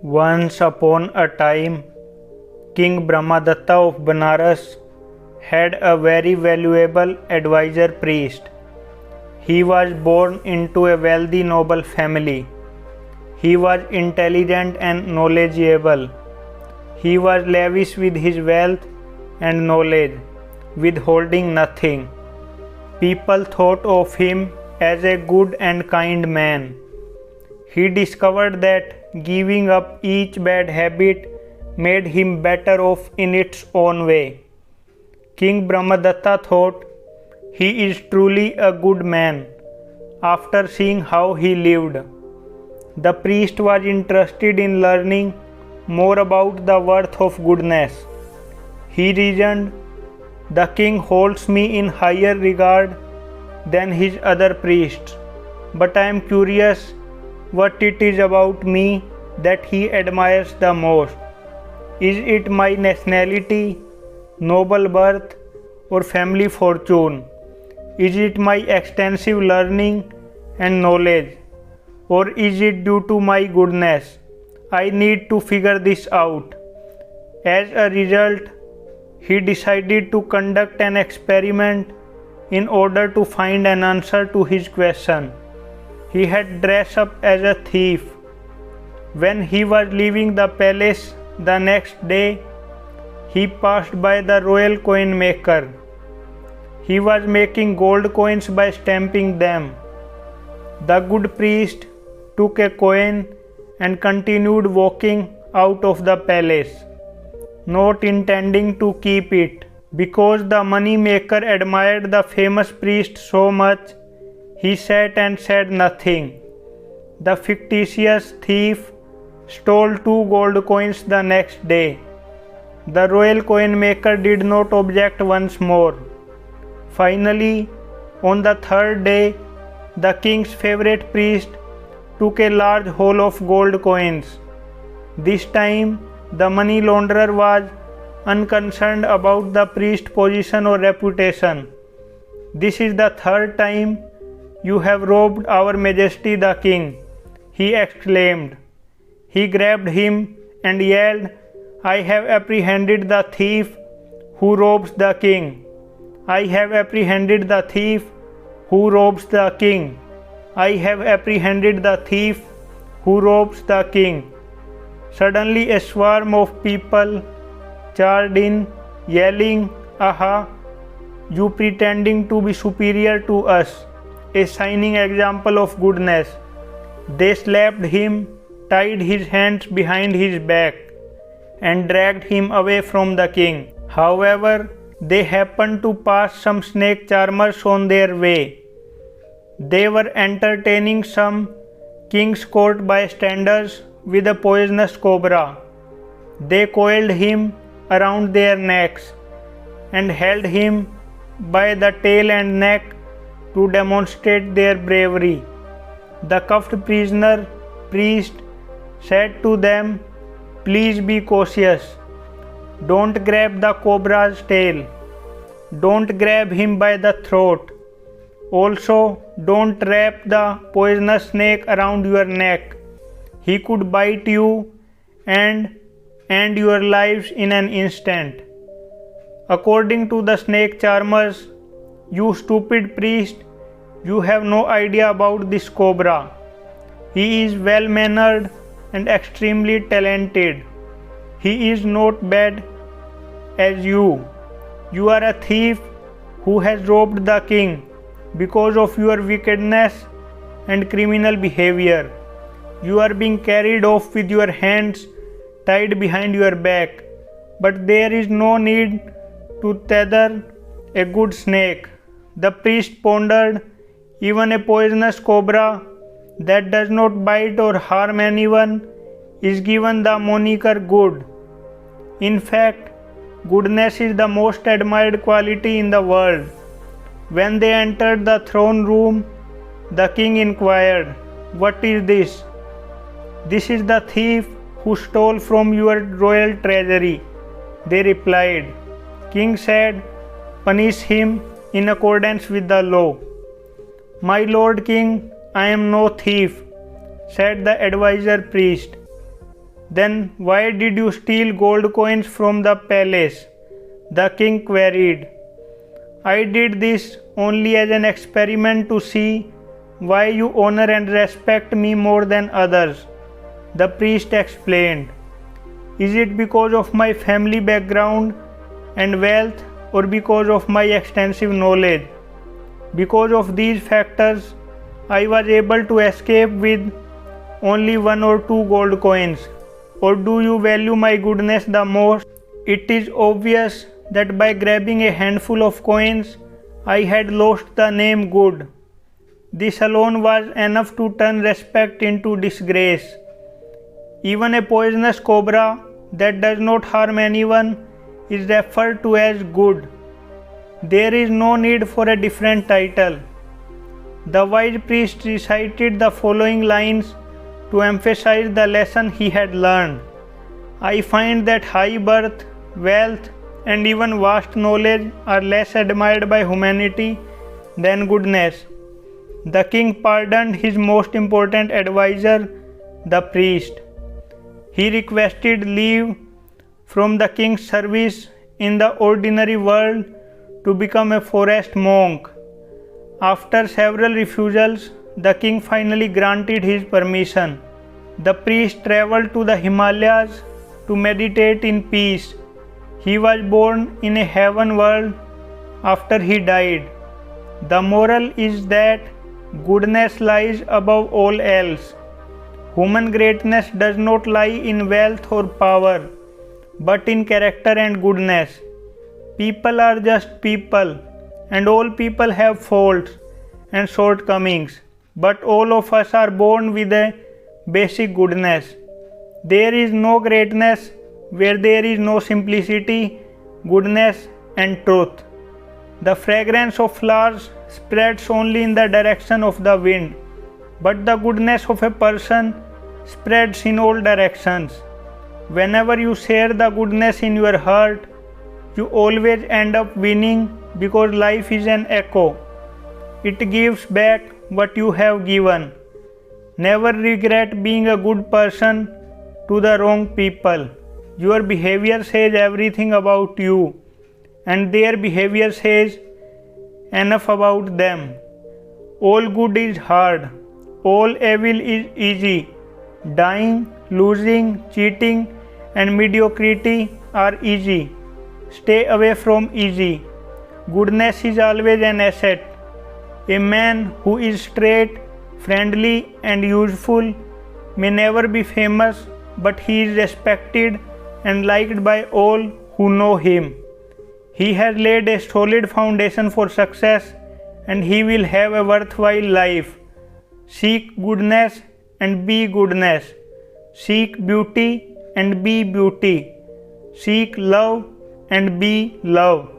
Once upon a time, King Brahmadatta of Banaras had a very valuable advisor priest. He was born into a wealthy noble family. He was intelligent and knowledgeable. He was lavish with his wealth and knowledge, withholding nothing. People thought of him as a good and kind man. He discovered that giving up each bad habit made him better off in its own way. King Brahmadatta thought, he is truly a good man, after seeing how he lived. The priest was interested in learning more about the worth of goodness. He reasoned, the king holds me in higher regard than his other priests, but I am curious what it is about me that he admires the most. Is it my nationality, noble birth, or family fortune? Is it my extensive learning and knowledge, or is it due to my goodness? I need to figure this out. As a result, he decided to conduct an experiment in order to find an answer to his question. He had dressed up as a thief. When he was leaving the palace the next day, he passed by the royal coin maker. He was making gold coins by stamping them. The good priest took a coin and continued walking out of the palace, not intending to keep it. Because the money maker admired the famous priest so much, he sat and said nothing. The fictitious thief stole 2 gold coins the next day. The royal coin maker did not object once more. Finally, on the 3rd day, the king's favorite priest took a large haul of gold coins. This time, the money launderer was unconcerned about the priest's position or reputation. This is the 3rd time you have robbed our majesty the king, he exclaimed. He grabbed him and yelled, I have apprehended the thief who robs the king. I have apprehended the thief who robs the king. I have apprehended the thief who robs the king. Suddenly a swarm of people charged in, yelling, Aha, you pretending to be superior to us, a shining example of goodness. They slapped him, tied his hands behind his back, and dragged him away from the king. However, they happened to pass some snake charmers on their way. They were entertaining some king's court bystanders with a poisonous cobra. They coiled him around their necks and held him by the tail and neck to demonstrate their bravery. The cuffed priest said to them, Please be cautious. Don't grab the cobra's tail. Don't grab him by the throat. Also, don't wrap the poisonous snake around your neck. He could bite you and end your lives in an instant. According to the snake charmers, you stupid priest, you have no idea about this cobra. He is well-mannered and extremely talented. He is not bad as you. You are a thief who has robbed the king because of your wickedness and criminal behavior. You are being carried off with your hands tied behind your back, but there is no need to tether a good snake. The priest pondered, even a poisonous cobra that does not bite or harm anyone is given the moniker good. In fact, goodness is the most admired quality in the world. When they entered the throne room, the king inquired, What is this? This is the thief who stole from your royal treasury, they replied. King said, Punish him in accordance with the law. My lord king, I am no thief, said the advisor priest. Then why did you steal gold coins from the palace? The king queried. I did this only as an experiment to see why you honor and respect me more than others, the priest explained. Is it because of my family background and wealth, or because of my extensive knowledge? Because of these factors, I was able to escape with only 1 or 2 gold coins. Or do you value my goodness the most? It is obvious that by grabbing a handful of coins, I had lost the name good. This alone was enough to turn respect into disgrace. Even a poisonous cobra that does not harm anyone is referred to as good. There is no need for a different title. The wise priest recited the following lines to emphasize the lesson he had learned. I find that high birth, wealth, and even vast knowledge are less admired by humanity than goodness. The king pardoned his most important advisor, the priest. He requested leave from the king's service in the ordinary world to become a forest monk. After several refusals, the king finally granted his permission. The priest traveled to the Himalayas to meditate in peace. He was born in a heaven world after he died. The moral is that goodness lies above all else. Human greatness does not lie in wealth or power, but in character and goodness. People are just people, and all people have faults and shortcomings, but all of us are born with a basic goodness. There is no greatness where there is no simplicity, goodness, and truth. The fragrance of flowers spreads only in the direction of the wind, but the goodness of a person spreads in all directions. Whenever you share the goodness in your heart, you always end up winning because life is an echo. It gives back what you have given. Never regret being a good person to the wrong people. Your behavior says everything about you, and their behavior says enough about them. All good is hard, all evil is easy. Dying, losing, cheating, and mediocrity are easy. Stay away from easy. Goodness is always an asset. A man who is straight, friendly, and useful may never be famous, but he is respected and liked by all who know him. He has laid a solid foundation for success, and he will have a worthwhile life. Seek goodness and be goodness. Seek beauty and be beauty. Seek love and be love.